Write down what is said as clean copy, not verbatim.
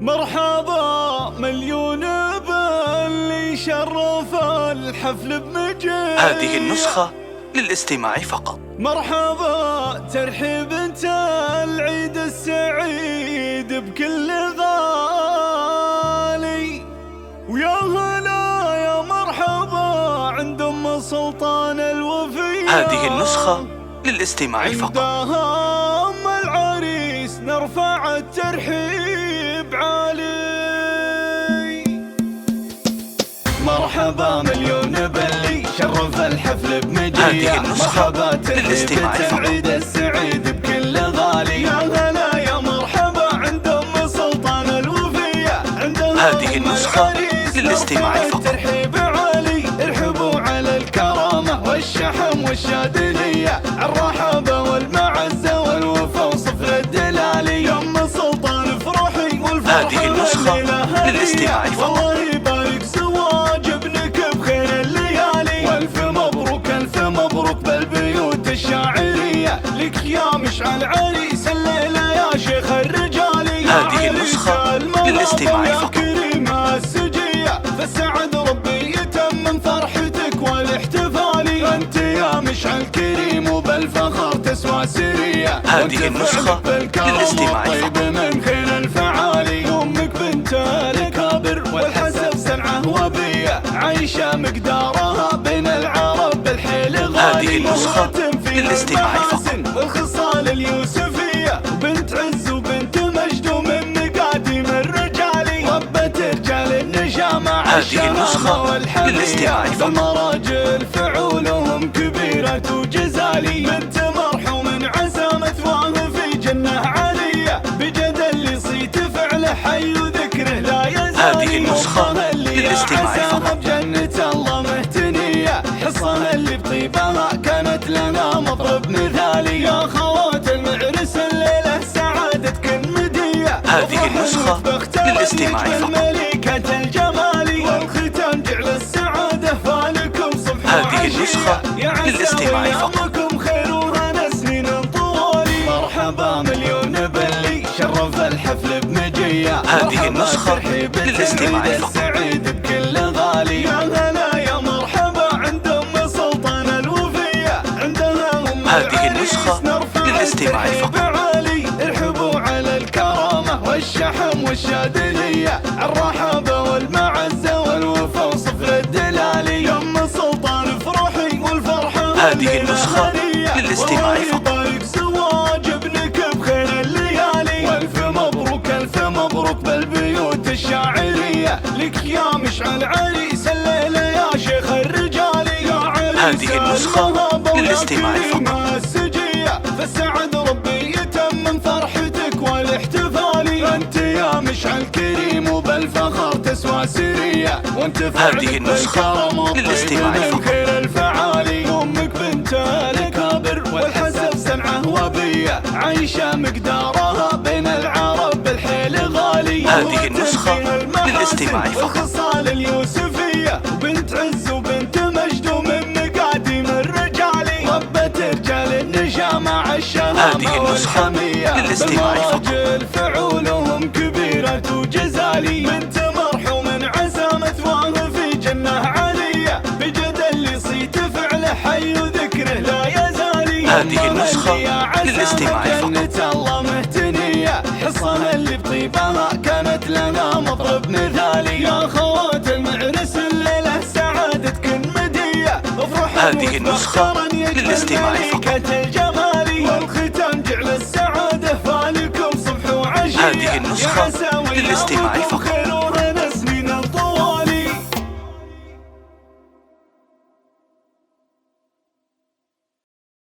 مرحبا مليون باللي شرف الحفل بمجيء. هذه النسخة للاستماع فقط. مرحبا ترحيب انت العيد السعيد بكل غالي، ويا هلا يا مرحبا عند ام سلطان الوفية. هذه النسخة للاستماع فقط. عندها ام العريس نرفع الترحيب عالي. مرحبا مليون باللي شرف الحفل بمجيء. هذه النسخة للاستماع فقط. العيد السعيد بكل غالي، يا هلا يا مرحبا عند ام سلطان الوفية. هذه النسخة للاستماع فقط. ترحيب عالي، ارحبوا على الكرامة والشحم والشادلية، الرحابة والمعزة والوفا وصفر الدلالي. يا ام سلطان افرحي والفرحة هذه النسخة للاستماع فقط. الله يبارك زواج ابنك بخير الليالي، والف مبروك الف مبروك بالبيوت الشاعرية، لك يا مشعل عريس الليلة يا شيخ الرجالي. هذه النسخة للاستماع فقط. كريمة السجية فالسعد ربي يتمم فرحتك والاحتفالي، انت يا مشعل كريم وبالفخر تسوى سرية. هذه النسخة للاستماع فقط. من خير الفعالي، امك بنت الكابر والحسب سمعه وبية، عايشة مقدارها بين العرب بالحيل غالي. هذه النسخة للاستماع فقط. والخصال اليوسفية بنت عز وبنت مجد ومن مقاديم الرجالي، ربة رجال النجامة. هذه النسخة للاستماع فقط. المراجل فعولهم كبيرة وجزالي، بنت مرحوم عزامة واه في جنة عالية، بجد اللي صيت فعله حي وذكره لا يزال. هذه النسخة للاستماع فقط. بجنة الله مهتنية، حصانها اللي بطيبها كانت لنا مطرب مثالي، يا خوات المعرس الليلة سعادتكن مدية. هذه النسخة للاستماع فقط. ملكة الجمال والختام جعل السعادة فالكم صبح هذه النسخة للاستماع فقط. خير وهنا سنين طوالي. مرحبا مليون باللي شرف الحفل بمجية. هذه النسخة للاستماع فقط. السعيد بكل غالي، يا هلا يا مرحبا عند ام سلطان الوفية. عندها ام هذه النسخة للاستماع فقط. ارحبوا على الكرامة والشحم والشادلية، الرحابة والمعزة والوفا وصفر الدلالي. يا ام سلطان افرحي والفرحة هذه النسخة للاستماع فقط. يبارك زواج ابنك بخير الليالي، والف مبروك الف مبروك بالبيوت الشاعرية، لك يا مشعل عريس الليلة يا شيخ الرجالي. يا عريس هذه النسخة للاستماع فقط. السجية فالسعد ربي يتمم فرحتك والاحتفالي، انت يا مشعل كريم وبالفخر تسوى سرية، وانت هذه النسخة للاستماع فقط. خير الفعالي، امك بنت الكابر والحسب سمعه وبية، عايشة مقدارها بين العرب بالحيل غالي. هذه النسخة للاستماع فقط. والخصال اليوسفية بنت عز وبنت مجد ومن مقاديم الرجالي، ربة رجال النجامة عالشهامة. هذه النسخة للاستماع فقط. فعولهم كبيرة وجزالي، بنت مرحوم عزامة واه في جنة عالية، بجد اللي صيت فعله حي وذكره لا يزالي. هذه النسخة للاستماع فقط. جنة الله مهتنية، حصانها اللي بطيبها كانت لنا مطرب مثالي، يا خوات المعرس الليلة سعادتكن مدية. هذه النسخة للاستماع فقط. الجمالي والختام جعل السعادة فالكم صبح وعشية. هذه النسخة للاستماع فقط.